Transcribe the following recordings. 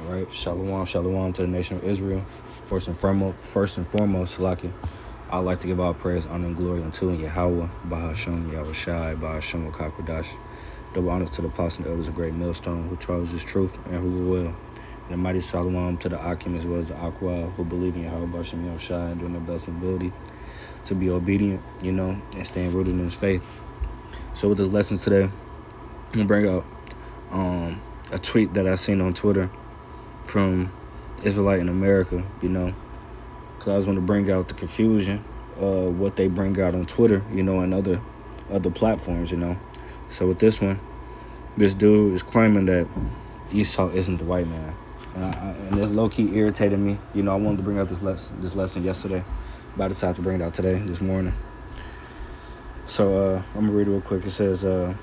All right, shalom, shalom to the nation of Israel. First and foremost, Salaki, I'd like to give all praise, honor, and glory unto Yahweh, Bahasham, Yahweh Shai, Bahasham, Kakwadash. Double honors to the apostles and elders of Great Millstone, who trials his truth and who will. And a mighty shalom to the Akim as well as the Aqua, who believe in Yahweh, Bahasham, Yahweh Shai, and doing their best ability to be obedient, and staying rooted in his faith. So with the lessons today, I'm going to bring out a tweet that I seen on Twitter from Israelite in America, because I was going to bring out the confusion of what they bring out on Twitter, and other platforms, So with this one, this dude is claiming that Esau isn't the white man. And this low-key irritated me. I wanted to bring out this lesson yesterday, but I decided to bring it out today, this morning. So I'm going to read it real quick. It says, I'm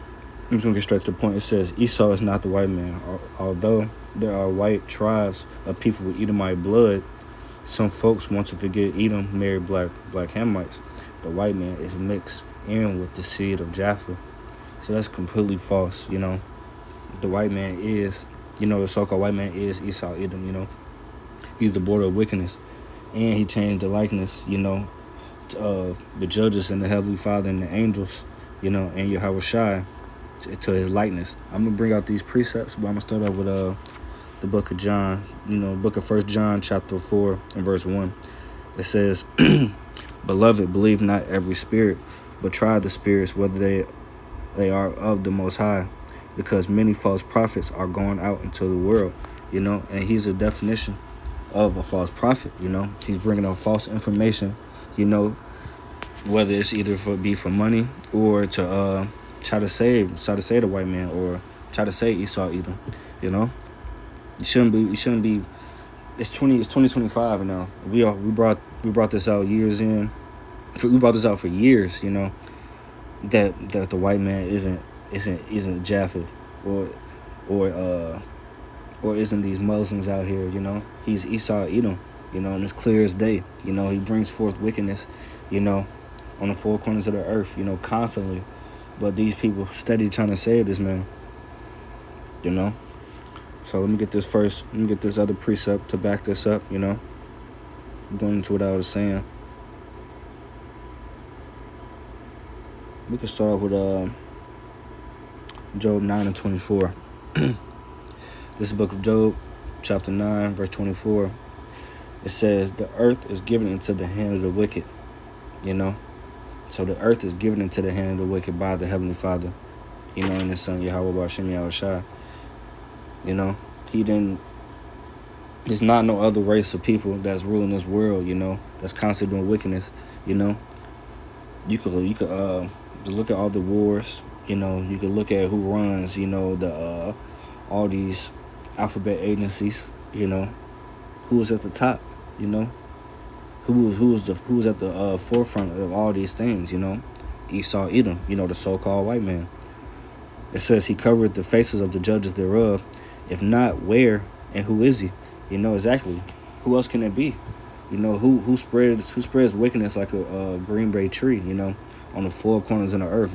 just going to get straight to the point. It says, Esau is not the white man. Although there are white tribes of people with Edomite blood, some folks want to forget Edom married black Hamites. The white man is mixed in with the seed of Japheth. So that's completely false, The white man is, the so-called white man is Esau Edom, He's the border of wickedness. And he changed the likeness, of the judges and the Heavenly Father and the angels, and Yahweh Shai to his likeness. I'm going to bring out these precepts, but I'm going to start off with the book of John, book of 1 John chapter 4 and verse 1. It says, Beloved, believe not every spirit, but try the spirits whether they are of the Most High, because many false prophets are going out into the world, and he's a definition of a false prophet, He's bringing out false information, whether it's either for money or to try to save the white man or try to save Esau Edom, You shouldn't be. It's 2025 now. We brought this out years in. We brought this out for years, that the white man isn't Japheth or isn't these Muslims out here, He's Esau Edom, and it's clear as day. He brings forth wickedness, on the four corners of the earth, constantly. But these people steady trying to save this man, So let me get this first. Let me get this other precept to back this up, Going into what I was saying. We can start off with Job 9 and 24. This is the book of Job, chapter 9, verse 24. It says, the earth is given into the hand of the wicked, So the earth is given into the hand of the wicked by the Heavenly Father, and His Son, Yahweh Bashem Yahweh Shai. There's not no other race of people that's ruling this world, that's constantly doing wickedness, You could look at all the wars, you could look at who runs, all these alphabet agencies, who is at the top, who was at the forefront of all these things, Esau Edom, the so-called white man. It says he covered the faces of the judges thereof. If not, where and who is he? Exactly. Who else can it be? Who spreads wickedness like a green bay tree, on the four corners of the earth,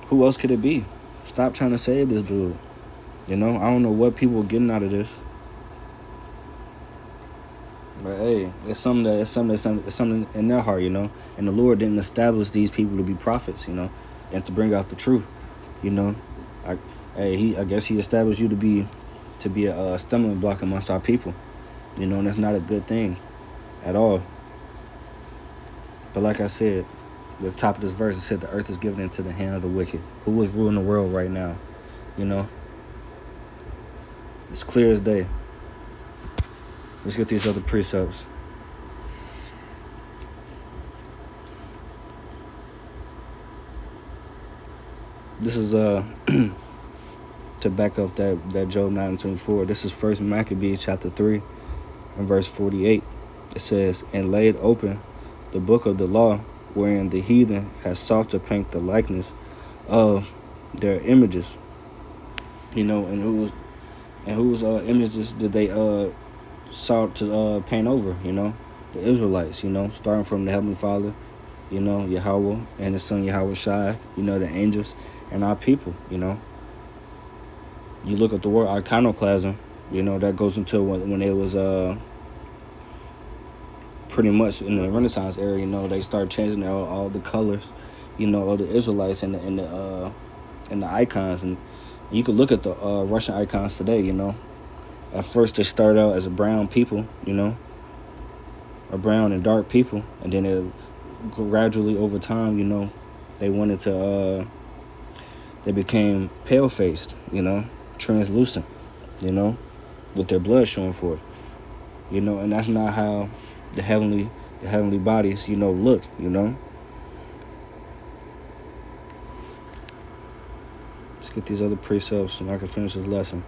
Who else could it be? Stop trying to save this dude. I don't know what people are getting out of this. But hey, it's something in their heart, And the Lord didn't establish these people to be prophets, and to bring out the truth, I guess He established you to be a stumbling block amongst our people, and that's not a good thing at all. But like I said, the top of this verse, it said the earth is given into the hand of the wicked. Who is ruling the world right now? It's clear as day. Let's get these other precepts. This is to back up that Job 9 and 24. This is 1 Maccabees chapter 3 and verse 48. It says, and laid open the book of the law, wherein the heathen has sought to paint the likeness of their images. And whose images did they sought to paint over? The Israelites. Starting from the Heavenly Father, Yahweh and His Son Yahweh Shai. The angels and our people. You look at the word iconoclasm, that goes into when it was pretty much in the Renaissance era. They started changing all the colors, of the Israelites and the icons, and you could look at the Russian icons today. At first they started out as a brown people, a brown and dark people, and then it gradually over time, they went into they became pale faced, translucent, with their blood showing forth, and that's not how the heavenly bodies, look, Let's get these other precepts and I can finish this lesson.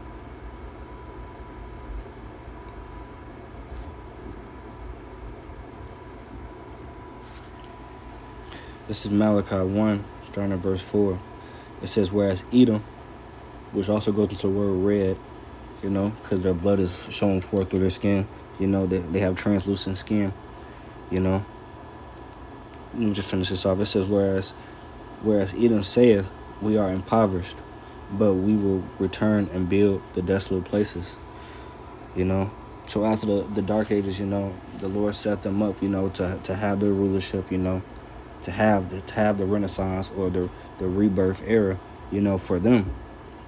This is Malachi 1, starting at verse 4. It says, whereas Edom, which also goes into the word red, because their blood is showing forth through their skin. They have translucent skin, Let me just finish this off. It says, whereas Edom saith, we are impoverished, but we will return and build the desolate places. So after the Dark Ages, the Lord set them up, to have their rulership, to have the Renaissance or the rebirth era, for them,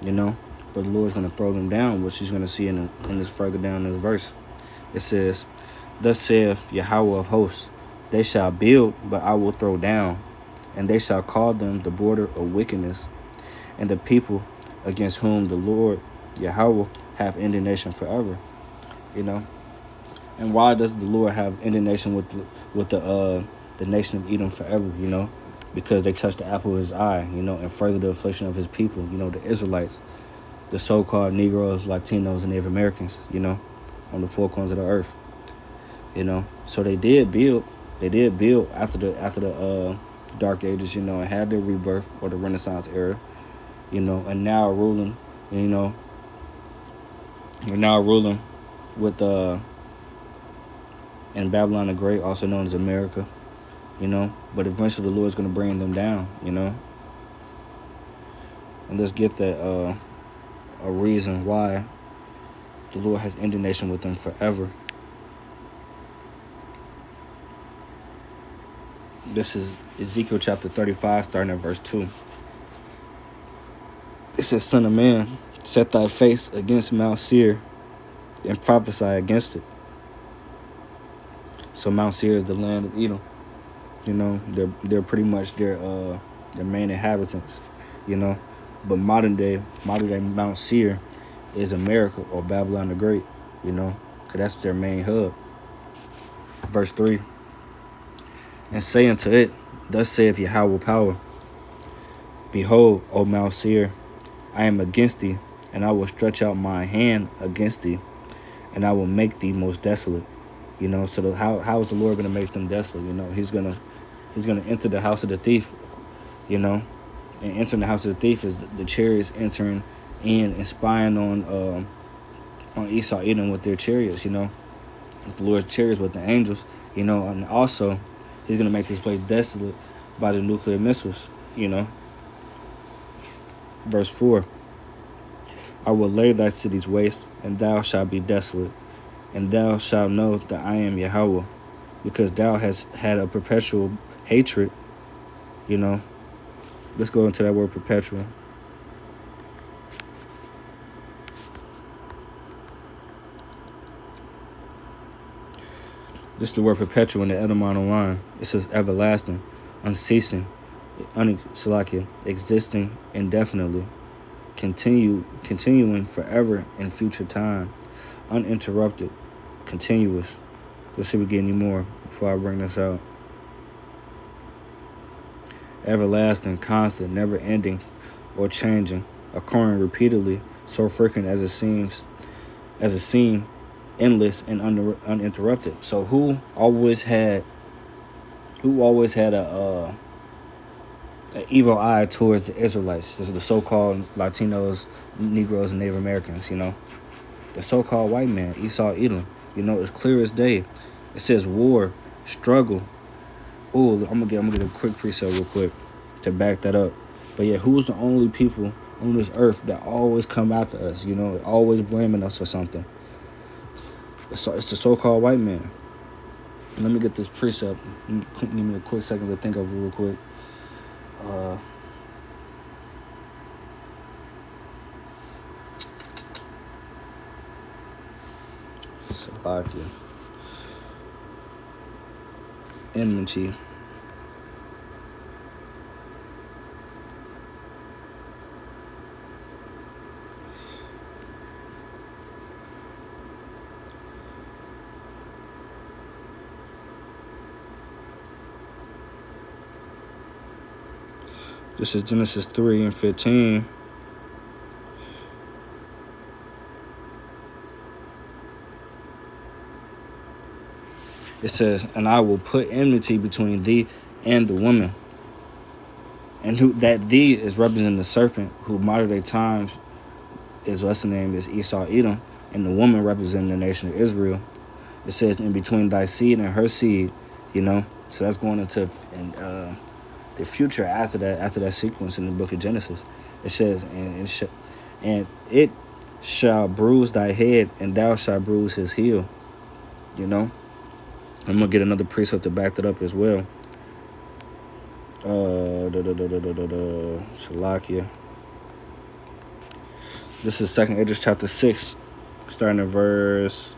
But the Lord's going to throw them down, which he's going to see in this further down in this verse. It says, thus saith Yahweh of hosts, they shall build, but I will throw down, and they shall call them the border of wickedness, and the people against whom the Lord Yahweh have indignation forever. And why does the Lord have indignation with the nation of Edom forever? Because they touched the apple of his eye, and further the affliction of his people, the Israelites, the so-called Negroes, Latinos, and Native Americans, on the four corners of the earth, So they did build after the Dark Ages, and had their rebirth or the Renaissance era, and now ruling, we're now ruling with in Babylon the Great, also known as America, but eventually the Lord's going to bring them down, and let's get that a reason why the Lord has indignation with them forever. This is Ezekiel chapter 35, starting at verse 2. It says, son of man, set thy face against Mount Seir and prophesy against it. So Mount Seir is the land of Edom. They're pretty much their main inhabitants, But modern day Mount Seir is America or Babylon the Great, because that's their main hub. Verse 3. And say unto it, thus saith Yahweh power, behold, O Mount Seir, I am against thee, and I will stretch out my hand against thee, and I will make thee most desolate. So how is the Lord going to make them desolate? He's gonna enter the house of the thief, and entering the house of the thief is the chariots entering in and spying on Esau, Edom with their chariots, with the Lord's chariots with the angels, and also he's going to make this place desolate by the nuclear missiles, Verse 4. I will lay thy cities waste, and thou shalt be desolate, and thou shalt know that I am Yahweh, because thou hast had a perpetual hatred, Let's go into that word perpetual. This is the word perpetual in the etymological line. It says everlasting, unceasing, existing indefinitely, continuing forever in future time, uninterrupted, continuous. Let's see if we get any more before I bring this out. Everlasting, constant, never ending or changing, occurring repeatedly, so frequent as it seem endless and uninterrupted. So who always had a evil eye towards the Israelites? This is the so-called Latinos, Negroes, and Native Americans, The so-called white man, Esau, Edom, it's clear as day. It says war, struggle. I'm gonna get a quick precept real quick to back that up. But yeah, who's the only people on this earth that always come after us, always blaming us for something. So it's the so-called white man. Let me get this precept. Give me a quick second to think of it real quick. Salakia. Enmity. This is Genesis 3:15. It says, "And I will put enmity between thee and the woman." And who that thee is representing the serpent, who modern day times is what's the name is Esau Edom, and the woman representing the nation of Israel. It says, "In between thy seed and her seed," So that's going into the future after that sequence in the book of Genesis. It says, and it shall bruise thy head, and thou shalt bruise his heel. I'm gonna get another precept to back that up as well. Salakia. This is 2nd Esdras chapter 6, starting at verse.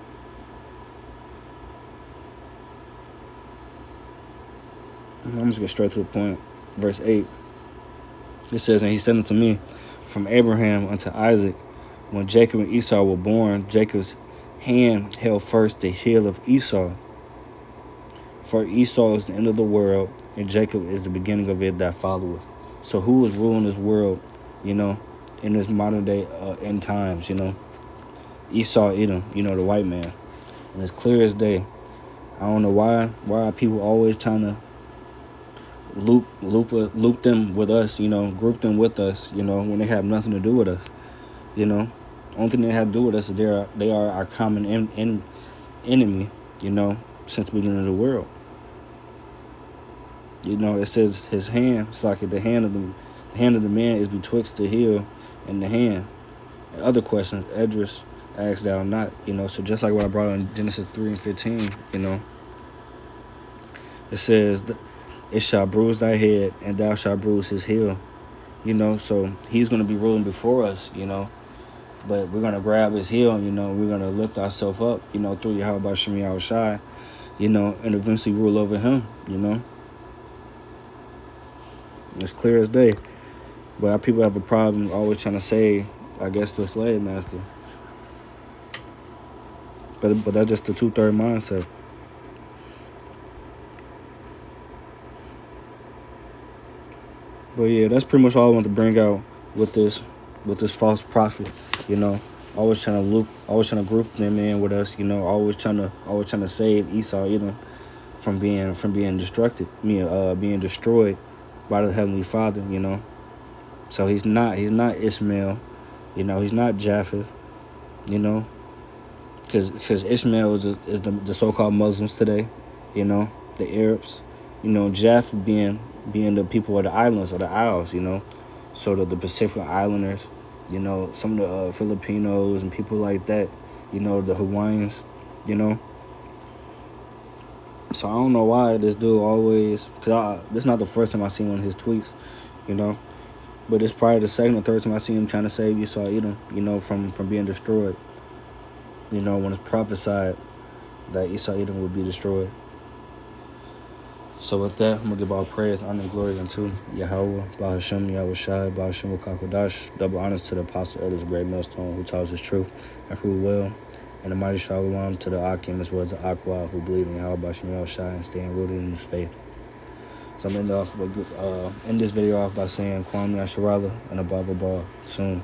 I'm just get straight to the point. Verse 8. It says, "And he said unto me, from Abraham unto Isaac, when Jacob and Esau were born, Jacob's hand held first the heel of Esau. For Esau is the end of the world, and Jacob is the beginning of it that followeth." So who is ruling this world, in this modern day end times, Esau Edom, the white man. And it's clear as day. I don't know why are people always trying to loop them with us, group them with us, when they have nothing to do with us, Only thing they have to do with us is they are our common enemy, since the beginning of the world. It says his hand, it's like the hand of the man is betwixt the heel and the hand. And other questions, Esdras asked thou not, so just like what I brought in Genesis 3:15, it says, "It shall bruise thy head, and thou shalt bruise his heel." So he's going to be ruling before us, but we're going to grab his heel, we're going to lift ourselves up, through Yahweh Shem Yahushai, and eventually rule over him, It's clear as day. But our people have a problem always trying to say, I guess, the slave master. But that's just the 2/3 mindset. But yeah, that's pretty much all I want to bring out with this false prophet. Always trying to group them in with us. Always trying to save Esau, from being destroyed by the Heavenly Father. So he's not Ishmael. He's not Japheth. Because Ishmael is the so-called Muslims today. The Arabs. Japheth being the people of the islands or the Isles, sort of the Pacific Islanders, some of the Filipinos and people like that, the Hawaiians, So I don't know why this dude always, because this is not the first time I seen one of his tweets, but it's probably the second or third time I seen him trying to save Esau Edom, from being destroyed, when it's prophesied that Esau Edom would be destroyed. So with that, I'm going to give all praise, honor, and glory unto Yahweh, Bahashem, Yahushai, Bahashem, Wakakodash. Double honors to the apostle, elders, great millstone, who taught us truth and rule well. And the mighty shalom to the Akim as well as the Aqua, who believe in Yahweh, Bahashem, Yahushai, and staying rooted in his faith. So I'm going to end this video off by saying, Kwame Asherallah, and above all, soon.